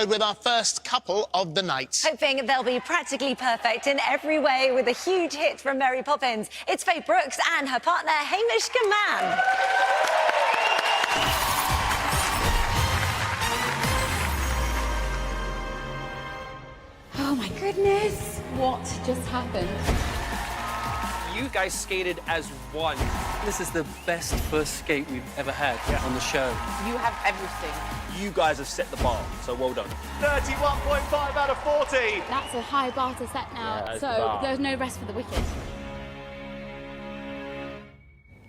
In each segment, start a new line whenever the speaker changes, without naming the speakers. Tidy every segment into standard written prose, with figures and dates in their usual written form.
road with our first couple of the night.
Hoping they'll be practically perfect in every way with a huge hit from Mary Poppins. It's Faye Brooks and her partner, Hamish.
Oh my goodness, what just happened?
You guys skated as one. This is the best first skate we've ever had on the show.
You have everything.
You guys have set the bar, so well done.
31.5 out of 40.
That's a high bar to set now, so there's no rest for the wicked.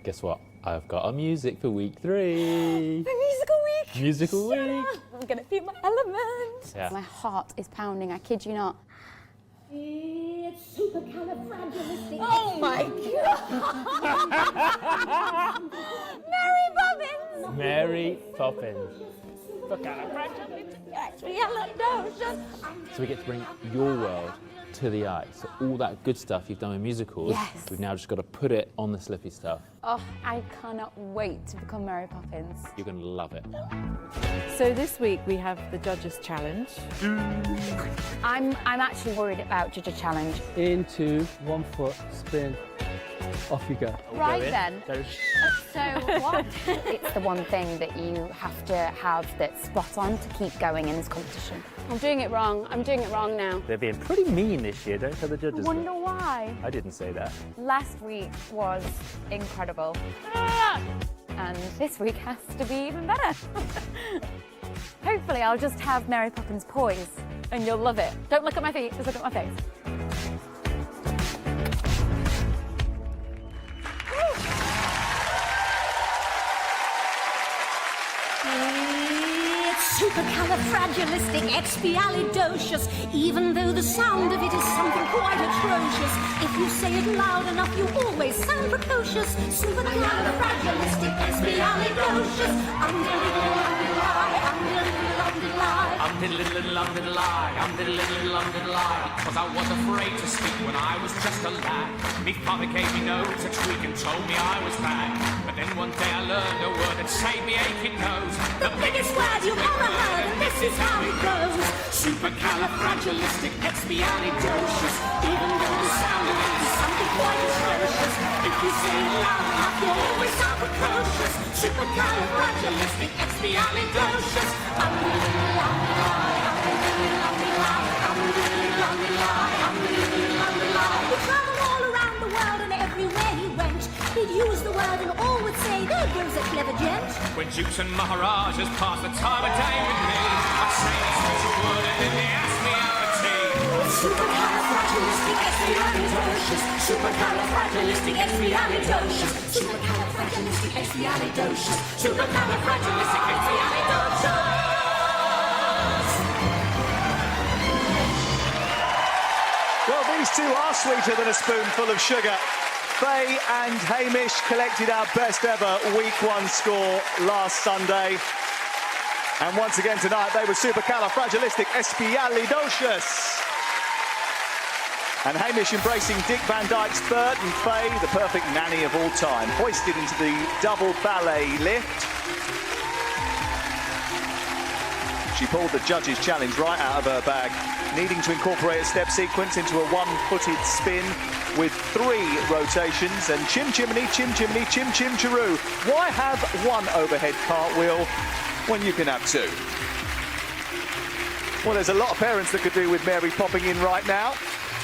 Guess what? I've got a music for week 3.
The musical week!
Musical week!
I'm gonna feel my element.
Yeah.
My heart is pounding, I kid you not.
It's supercalifragilistic.
Oh my God! Mary Poppins!
Mary Poppins. So we get to bring your world to the eye. So all that good stuff you've done with musicals, we've now just got to put it on the slippy stuff.
Oh, I cannot wait to become Mary Poppins.
You're going to love it.
So this week we have the Judges' Challenge.
I'm actually worried about Judges' Challenge.
Into 1 foot spin. Off you go.
Right then. So what? It's the one thing that you have to have that's spot on to keep going in this competition. I'm doing it wrong. I'm doing it wrong now.
They're being pretty mean this year, don't tell the judges.
I wonder why.
I didn't say that.
Last week was incredible. And this week has to be even better. Hopefully I'll just have Mary Poppins poise and you'll love it. Don't look at my feet, just look at my face.
Supercalifragilisticexpialidocious, even though the sound of it is something quite atrocious. If you say it loud enough, you always sound precocious. Supercalifragilisticexpialidocious.
Cause I was afraid to speak when I was just a lad. Me father gave me notes, a tweak and told me I was bad. But then one day I learned a word that saved me aching nose.
The biggest word you've ever heard, and this is how it goes. Supercalifragilisticexpialidocious, even though the sound of it is something quite atrocious. If you say it loud enough, you always sound precocious. Supercalifragilisticexpialidocious. He traveled all around the world, and everywhere he went, he'd use the word and all would say, there goes a clever gent.
When dukes and maharajas pass the time of day with me, I'd say a special word and then they ask me out for tea.
Supercalifragilisticexpialidocious. Supercalifragilisticexpialidocious. Supercalifragilisticexpialidocious. Supercalifragilisticexpialidocious.
Well, these two are sweeter than a spoonful of sugar. Faye and Hamish collected our best ever Week 1 score last Sunday. And once again tonight, they were supercalifragilisticexpialidocious. And Hamish embracing Dick Van Dyke's Bert, and Faye, the perfect nanny of all time, hoisted into the double ballet lift. She pulled the Judges' Challenge right out of her bag, needing to incorporate a step sequence into a one-footed spin with 3 rotations, and chim chimney, chim chimney, chim chim chiroo. Why have one overhead cartwheel when you can have 2? Well, there's a lot of parents that could do with Mary popping in right now.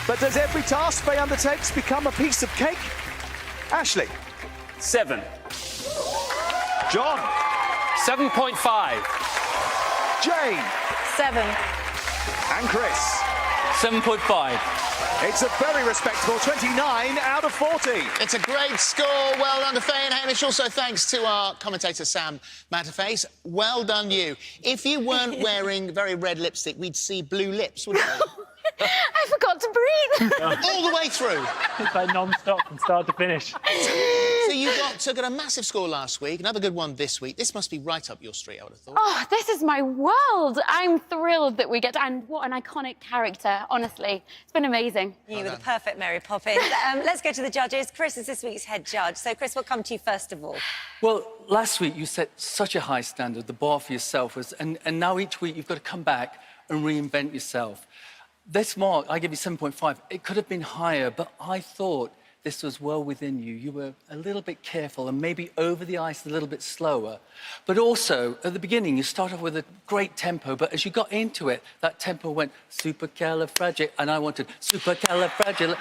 But does every task Faye undertakes become a piece of cake? Ashley?
7.
John?
7.5.
Jane?
7.
And Chris?
7.5.
It's a very respectable 29 out of 40.
It's a great score. Well done to Faye and Hamish. Also, thanks to our commentator, Sam Matterface. Well done, you. If you weren't wearing very red lipstick, we'd see blue lips, wouldn't we?
I forgot to breathe.
All the way through.
It's like non-stop from start to finish.
So you got a massive score last week, another good one this week. This must be right up your street, I would have thought.
Oh, this is my world. I'm thrilled that we get to... And what an iconic character, honestly. It's been amazing.
You were the perfect Mary Poppins. Let's go to the judges. Chris is this week's head judge. So, Chris, we'll come to you first of all.
Well, last week you set such a high standard, the bar for yourself was, and now each week you've got to come back and reinvent yourself. This mark, I give you 7.5. It could have been higher, but I thought this was well within you. You were a little bit careful and maybe over the ice a little bit slower. But also, at the beginning, you start off with a great tempo, but as you got into it, that tempo went supercalifragil, and I wanted supercalifragil,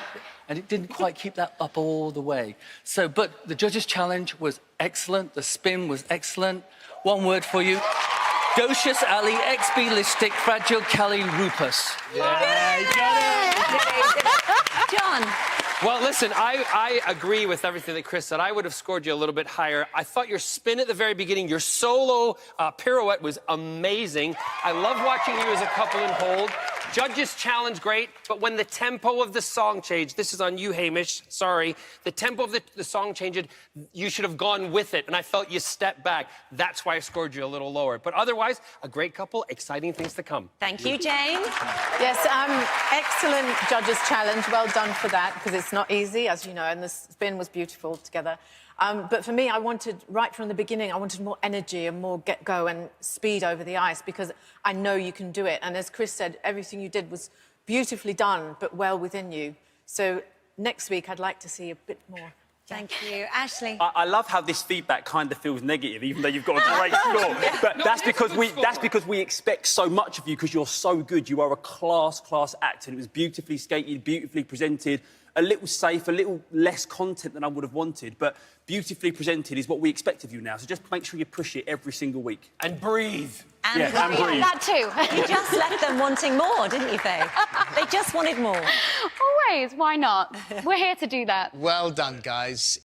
and it didn't quite keep that up all the way. So, but the judges' challenge was excellent. The spin was excellent. One word for you. Docious Ali, XB Listic, Fragile Kelly, Rupus.
Yeah, you got it.
John.
Well, listen, I agree with everything that Chris said. I would have scored you a little bit higher. I thought your spin at the very beginning, your solo pirouette was amazing. I love watching you as a couple in hold. Judges' challenge, great, but when the tempo of the song changed, this is on you, Hamish, sorry, the tempo of the song changed, you should have gone with it, and I felt you stepped back. That's why I scored you a little lower. But otherwise, a great couple, exciting things to come.
Thank you, Jane.
Yes, excellent judges' challenge. Well done for that, because it's not easy, as you know, and the spin was beautiful together. But for me, I wanted, right from the beginning, I wanted more energy and more get-go and speed over the ice, because I know you can do it. And as Chris said, everything you did was beautifully done, but well within you. So next week, I'd like to see a bit more.
Thank you. Ashley?
I love how this feedback kind of feels negative, even though you've got a great score. But that's because we expect so much of you, because you're so good. You are a class act, and it was beautifully skated, beautifully presented, a little safe, a little less content than I would have wanted, but beautifully presented is what we expect of you now. So just make sure you push it every single week.
And breathe.
And
and breathe.
That too.
You just left them wanting more, didn't you, Faye? They just wanted more.
Always, why not? We're here to do that.
Well done, guys.